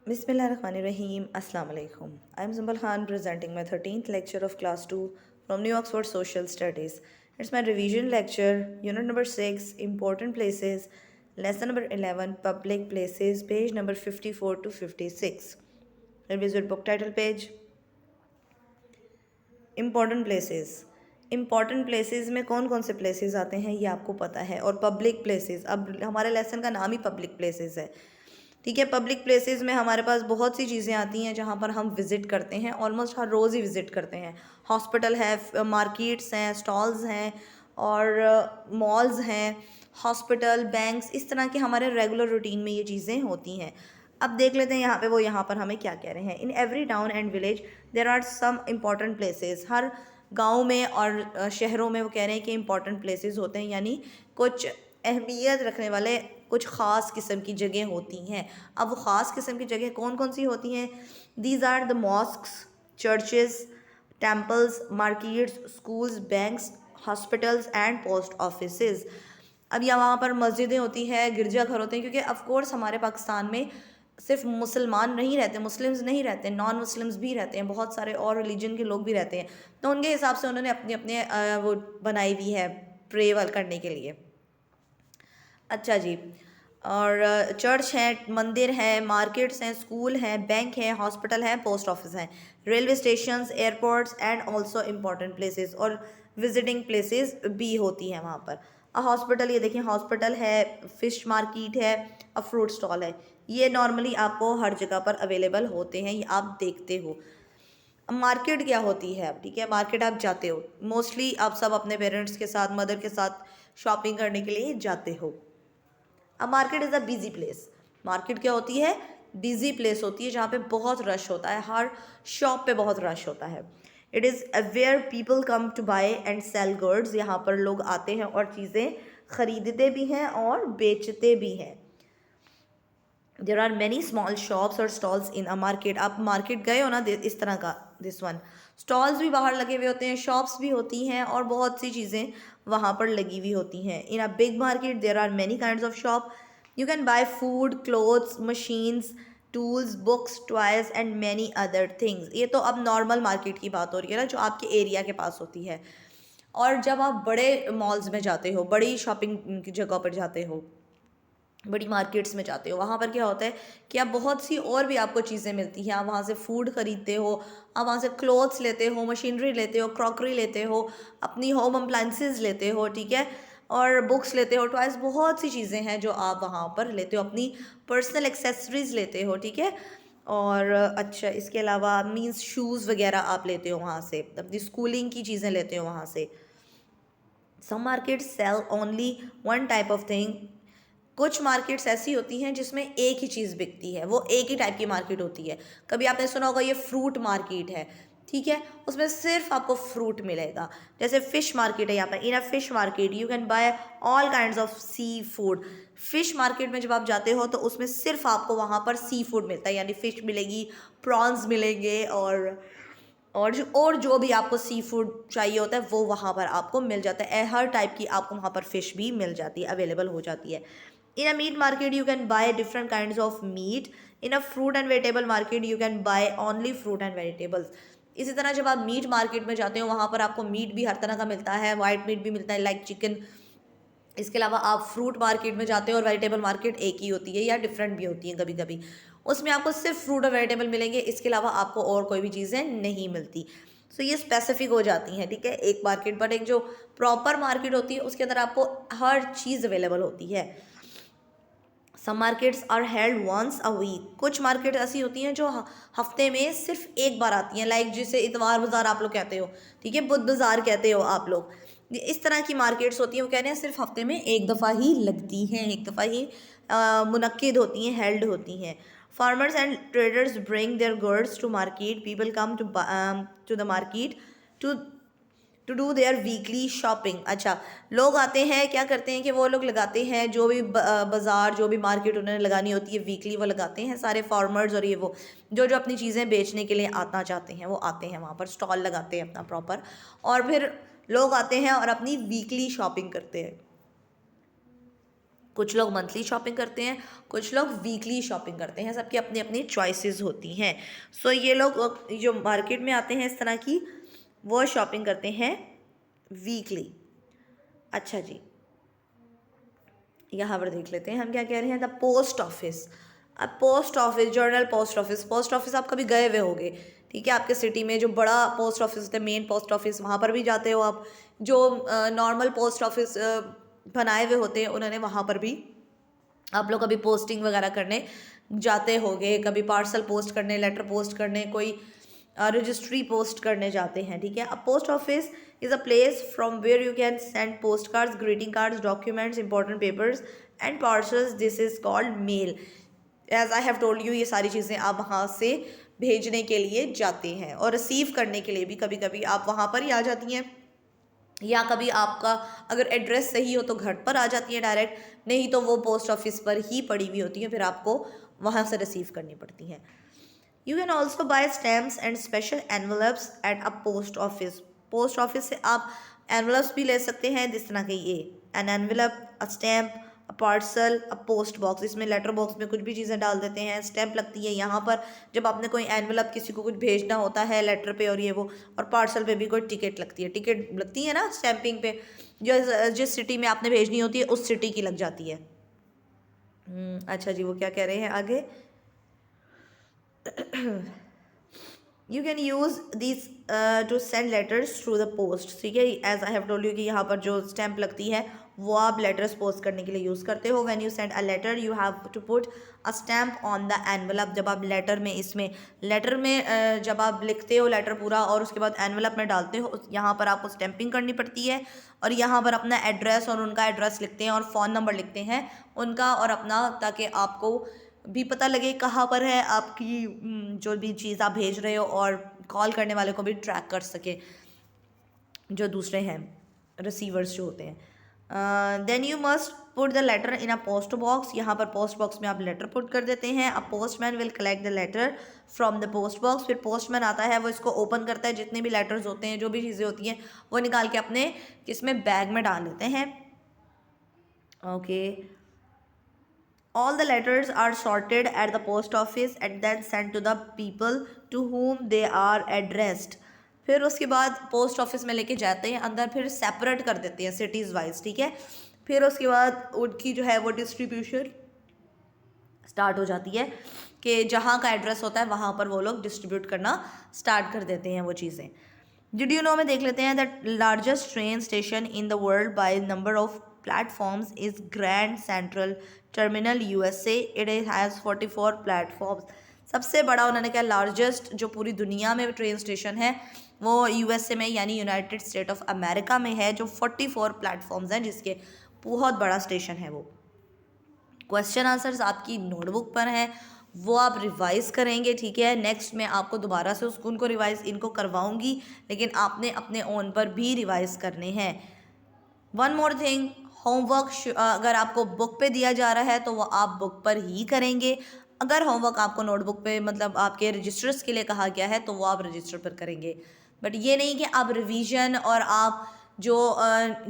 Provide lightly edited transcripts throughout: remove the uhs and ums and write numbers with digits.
Bismillahirrahmanirrahim. Assalamu alaikum. I am Zumbal Khan presenting my 13th lecture of class 2 from New Oxford Social Studies. It's my revision lecture, unit number 6, important places, lesson number 11, public places, page number 54 to 56. Revisit book title page. Important places. Important places में कौन कौन से places आते हैं ये आपको पता है। और पब्लिक प्लेसेस, अब हमारे लेसन का नाम ही पब्लिक प्लेसेस है, ठीक है। पब्लिक प्लेसेस में हमारे पास बहुत सी चीज़ें आती हैं जहाँ पर हम विज़िट करते हैं, ऑलमोस्ट हर रोज़ ही विज़िट करते हैं। हॉस्पिटल है, मार्केट्स हैं, स्टॉल्स हैं और मॉल्स हैं, हॉस्पिटल, बैंक्स, इस तरह के हमारे रेगुलर रूटीन में ये चीज़ें होती हैं। अब देख लेते हैं यहाँ पर हमें क्या कह रहे हैं। In every town and village there are some important places. हर गांव में और शहरों में वो कह रहे हैं कि इम्पॉर्टेंट प्लेसेस होते हैं, यानी कुछ अहमियत रखने वाले कुछ ख़ास किस्म की जगह होती हैं। अब वो ख़ास किस्म की जगह कौन कौन सी होती हैं? These are the mosques, churches, temples, markets, schools, banks, hospitals and post offices. अब यहाँ वहाँ पर मस्जिदें होती हैं, गिरजाघर होते हैं, क्योंकि ऑफ कोर्स हमारे पाकिस्तान में सिर्फ मुसलमान नहीं रहते, मुस्लिम्स नहीं रहते, नॉन मुस्लिम्स भी रहते हैं, बहुत सारे और रिलीजन के लोग भी रहते हैं। तो उनके हिसाब से उन्होंने अपने अपने वो बनाई हुई है प्रे करने के लिए। अच्छा जी। और चर्च है, मंदिर है, मार्केट्स हैं, स्कूल हैं, बैंक है, हॉस्पिटल है, पोस्ट ऑफिस हैं, railway stations, airports and also important places, और विजिटिंग प्लेसेस भी होती हैं वहाँ पर। हॉस्पिटल, ये देखिए हॉस्पिटल है, फिश मार्केट है, फ्रूट स्टॉल है, ये नॉर्मली आपको हर जगह पर अवेलेबल होते हैं, ये आप देखते हो। अब मार्केट क्या होती है? अब ठीक है, मार्केट आप जाते हो, मोस्टली आप सब अपने पेरेंट्स के साथ, मदर के साथ शॉपिंग करने के लिए जाते हो। अब market is a busy place. Market क्या होती है? बिजी प्लेस होती है, जहाँ पे बहुत रश होता है, हर शॉप पे बहुत रश होता है। It is where people come to buy and sell goods. यहाँ पर लोग आते हैं और चीज़ें ख़रीदते भी हैं और बेचते भी हैं। There are many small shops और स्टॉल्स इन अ मार्केट। आप मार्केट गए हो ना, इस तरह का, दिस वन, स्टॉल्स भी बाहर लगे हुए होते हैं, शॉप्स भी होती हैं और बहुत सी चीज़ें वहाँ पर लगी हुई होती हैं। In a big market there are many kinds of shop. You can buy food, clothes, machines, tools, books, toys and many other things. ये तो अब नॉर्मल मार्केट की बात हो रही है ना, जो आपके एरिया के पास होती है। और जब आप बड़े मॉल्स में जाते हो, बड़ी शॉपिंग की जगह पर जाते हो, बड़ी मार्केट्स में जाते हो, वहाँ पर क्या होता है कि आप बहुत सी और भी आपको चीज़ें मिलती हैं। आप वहाँ से फूड ख़रीदते हो, आप वहाँ से क्लोथ्स लेते हो, मशीनरी लेते हो, क्रॉकरी लेते हो, अपनी होम अप्लाइंसेस लेते हो, ठीक है, और बुक्स लेते हो, टॉयज, बहुत सी चीज़ें हैं जो आप वहाँ पर लेते हो, अपनी पर्सनल एक्सेसरीज़ लेते हो, ठीक है। और अच्छा, इसके अलावा मीन्स शूज़ वगैरह आप लेते हो वहाँ से, अपनी स्कूलिंग की चीज़ें लेते हो वहाँ से। Some market sell only one type of thing. कुछ मार्केट्स ऐसी होती हैं जिसमें एक ही चीज़ बिकती है, वो एक ही टाइप की मार्केट होती है। कभी आपने सुना होगा ये फ्रूट मार्केट है, ठीक है, उसमें सिर्फ आपको फ्रूट मिलेगा। जैसे फ़िश मार्केट है, यहाँ पर in a fish market you can buy all kinds of sea food. Fish market में जब आप जाते हो तो उसमें सिर्फ आपको वहाँ पर सी फूड मिलता है, यानी फ़िश मिलेगी, प्रॉन्स मिलेंगे, और जो भी आपको सी फूड चाहिए होता है वो वहाँ पर आपको मिल जाता है। हर टाइप की आपको वहाँ पर फ़िश भी मिल जाती है, अवेलेबल हो जाती है। In a meat market you can buy different kinds of meat. In a fruit and vegetable market you can buy only fruit and vegetables. इसी तरह जब आप मीट मार्केट में जाते हो, वहाँ पर आपको मीट भी हर तरह का मिलता है, वाइट मीट भी मिलता है, लाइक चिकन। इसके अलावा आप फ्रूट मार्केट में जाते हो और वेजिटेबल मार्केट एक ही होती है या डिफरेंट भी होती है कभी कभी, उसमें आपको सिर्फ फ्रूट और वेजिटेबल मिलेंगे, इसके अलावा आपको और कोई भी चीज़ें नहीं मिलती। सो ये स्पेसिफिक हो जाती हैं, ठीक है, एक मार्केट। बट एक जो प्रॉपर मार्केट होती है उसके अंदर आपको हर चीज़ अवेलेबल होती है। Some markets are held once a week. कुछ मार्केट ऐसी होती हैं जो हफ्ते में सिर्फ एक बार आती हैं, लाइक जिसे इतवार बाज़ार आप लोग कहते हो, ठीक है, बुध बाज़ार कहते हो आप लोग। इस तरह की मार्केट्स होती हैं, वो कह रहे हैं सिर्फ हफ्ते में एक दफ़ा ही लगती हैं, एक दफ़ा ही मुनक्किद होती हैं, हेल्ड होती हैं। Farmers and traders bring their goods to market. People come to the market to do their weekly shopping. अच्छा, लोग आते हैं, क्या करते हैं कि वो लोग लगाते हैं जो भी बाज़ार, जो भी मार्केट उन्होंने लगानी होती है वीकली, वो लगाते हैं सारे फार्मर्स, और ये वो जो जो अपनी चीज़ें बेचने के लिए आना चाहते हैं वो आते हैं वहाँ पर, स्टॉल लगाते हैं अपना प्रॉपर, और फिर लोग आते हैं और अपनी वीकली शॉपिंग करते हैं। कुछ लोग मंथली शॉपिंग करते हैं, कुछ लोग वीकली शॉपिंग करते हैं, सबकी अपनी अपनी चॉइसेस होती हैं। सो ये लोग जो मार्केट में आते हैं इस तरह की, वो शॉपिंग करते हैं वीकली। अच्छा जी, यहाँ पर देख लेते हैं हम क्या कह रहे हैं। The post office. अब post office, general post office, post office आप कभी गए हुए होगे, ठीक है। आपके सिटी में जो बड़ा पोस्ट ऑफिस होता है, मेन पोस्ट ऑफिस, वहाँ पर भी जाते हो आप। जो नॉर्मल पोस्ट ऑफिस बनाए हुए होते हैं उन्होंने, वहाँ पर भी आप लोग कभी पोस्टिंग वगैरह करने जाते होगे, कभी पार्सल पोस्ट करने, लेटर पोस्ट करने, कोई रजिस्ट्री पोस्ट करने जाते हैं, ठीक है। A post office is a place from where you can send post cards, greeting cards, documents, important papers and parcels. This is called mail. As I have told you, ये सारी चीज़ें आप वहाँ से भेजने के लिए जाते हैं, और रिसीव करने के लिए भी कभी कभी आप वहाँ पर ही आ जाती हैं, या कभी आपका अगर एड्रेस सही हो तो घर पर आ जाती है डायरेक्ट, नहीं तो वो पोस्ट ऑफिस पर ही पड़ी हुई होती है, फिर आपको वहाँ से रिसीव करनी पड़ती हैं। You can also buy stamps and special envelopes at a post office. Post office से आप एनवलप्स भी ले सकते हैं, जिस तरह के ये an envelope, a stamp, a parcel, a post box. इसमें लेटर बॉक्स में कुछ भी चीज़ें डाल देते हैं, स्टैम्प लगती है यहाँ पर जब आपने कोई एनवलप किसी को कुछ भेजना होता है लेटर पे, और ये वो, और पार्सल पे भी कोई टिकट लगती है, टिकट लगती है ना स्टैंपिंग पे, जो जिस सिटी में आपने भेजनी होती है उस सिटी की लग जाती है। अच्छा जी, वो क्या कह रहे हैं आगे। You can use this to send letters through the post, ठीक है। As I have told you कि यहाँ पर जो स्टैंप लगती है वो आप लेटर्स पोस्ट करने के लिए यूज़ करते हो। When you send a letter you have to put a stamp on the envelope. जब आप लेटर में, इसमें लेटर में जब आप लिखते हो लेटर पूरा और उसके बाद एनवलप में डालते हो, यहाँ पर आपको स्टैंपिंग करनी पड़ती है, और यहाँ पर अपना एड्रेस और उनका एड्रेस लिखते हैं, और फ़ोन नंबर लिखते हैं उनका और अपना, ताकि आपको भी पता लगे कहाँ पर है आपकी जो भी चीज़ आप भेज रहे हो, और कॉल करने वाले को भी ट्रैक कर सके, जो दूसरे हैं रिसीवर्स जो होते हैं। Then you must put the letter in a post box. यहाँ पर पोस्ट बॉक्स में आप लेटर पुट कर देते हैं। A postman will collect the letter from the post box. फिर पोस्टमैन आता है, वो इसको ओपन करता है, जितने भी लेटर्स होते हैं, जो भी चीज़ें होती हैं, वो निकाल के अपने किसमें, बैग में डाल लेते हैं। Okay, all the letters are sorted at the post office and then sent to the people to whom they are addressed। फिर उसके बाद पोस्ट ऑफिस में लेके जाते हैं अंदर, फिर सेपरेट कर देते हैं सिटीज़ वाइज, ठीक है। फिर उसके बाद उनकी जो है वो डिस्ट्रीब्यूशन स्टार्ट हो जाती है, कि जहाँ का एड्रेस होता है वहाँ पर वो लोग डिस्ट्रीब्यूट करना स्टार्ट कर देते हैं वो चीज़ें। डिड यू नो में देख लेते हैं। That largest train station in the world by number of platforms is grand central terminal USA. It has 44 platforms. सबसे बड़ा उन्होंने कहा लार्जेस्ट जो पूरी दुनिया में ट्रेन स्टेशन है वो यूएसए में, यानी यूनाइटेड स्टेट ऑफ अमेरिका में है, जो 44 प्लेटफॉर्म्स हैं, जिसके बहुत बड़ा स्टेशन है वो। क्वेश्चन आंसर्स आपकी नोटबुक पर हैं, वो आप रिवाइज़ करेंगे, ठीक है। नेक्स्ट मैं आपको दोबारा से उनको रिवाइज़ इनको करवाऊंगी, लेकिन आपने अपने ओन पर भी रिवाइज़ करने हैं। वन मोर थिंग, होमवर्क अगर आपको बुक पे दिया जा रहा है तो वो आप बुक पर ही करेंगे। अगर होमवर्क आपको नोटबुक पे, मतलब आपके रजिस्टर्स के लिए कहा गया है, तो वो आप रजिस्टर पर करेंगे। बट ये नहीं कि आप रिवीजन और आप जो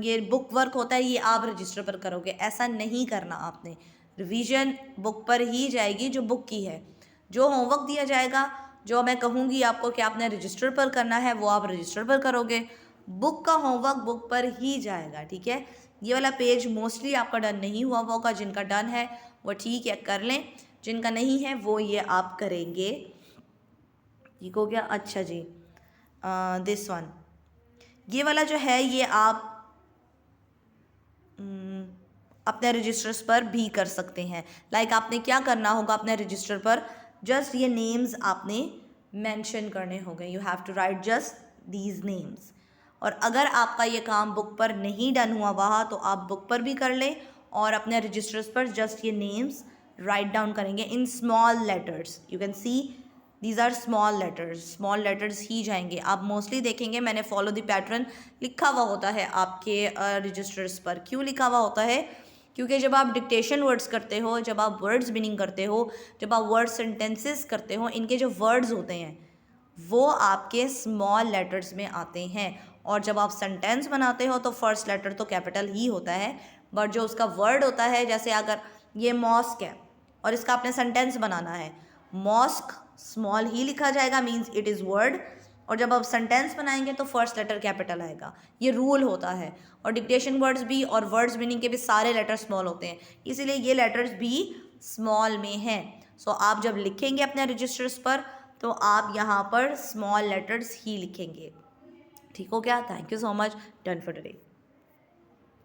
ये बुक वर्क होता है ये आप रजिस्टर पर करोगे, ऐसा नहीं करना आपने। रिवीजन बुक पर ही जाएगी जो बुक की है। जो होमवर्क दिया जाएगा, जो मैं कहूँगी आपको कि आपने रजिस्टर पर करना है, वो आप रजिस्टर पर करोगे। बुक का होमवर्क बुक पर ही जाएगा, ठीक है। ये वाला पेज मोस्टली आपका डन नहीं हुआ होगा, जिनका डन है वो ठीक है कर लें, जिनका नहीं है वो ये आप करेंगे, ठीक हो गया। अच्छा जी, दिस वन, ये वाला जो है ये आप अपने रजिस्टर्स पर भी कर सकते हैं। लाइक आपने क्या करना होगा अपने रजिस्टर पर, जस्ट ये नेम्स आपने मेंशन करने होंगे। You have to write just these names. और अगर आपका ये काम बुक पर नहीं डन हुआ वहाँ, तो आप बुक पर भी कर लें और अपने रजिस्टर्स पर जस्ट ये नेम्स राइट डाउन करेंगे in small letters. You can see these are small letters ही जाएंगे। आप मोस्टली देखेंगे मैंने फॉलो द पैटर्न लिखा हुआ होता है आपके रजिस्टर्स पर। क्यों लिखा हुआ होता है? क्योंकि जब आप डिक्टेशन वर्ड्स करते हो, जब आप वर्ड्स मीनिंग करते हो, जब आप वर्ड सेंटेंसेस करते हो, इनके जो वर्ड्स होते हैं वो आपके स्मॉल लेटर्स में आते हैं। और जब आप सेंटेंस बनाते हो तो फर्स्ट लेटर तो कैपिटल ही होता है, बट जो उसका वर्ड होता है, जैसे अगर ये मॉस्क है और इसका आपने सेंटेंस बनाना है, मॉस्क स्मॉल ही लिखा जाएगा, मीन्स इट इज़ वर्ड, और जब आप सेंटेंस बनाएंगे तो फर्स्ट लेटर कैपिटल आएगा। ये रूल होता है। और डिक्टेशन वर्ड्स भी और वर्ड्स मीनिंग के भी सारे लेटर स्मॉल होते हैं, इसीलिए ये लेटर्स भी स्मॉल में हैं। सो आप जब लिखेंगे अपने रजिस्टर्स पर तो आप यहाँ पर स्मॉल लेटर्स ही लिखेंगे। ठीक हो गया? Thank you so much. Done for today.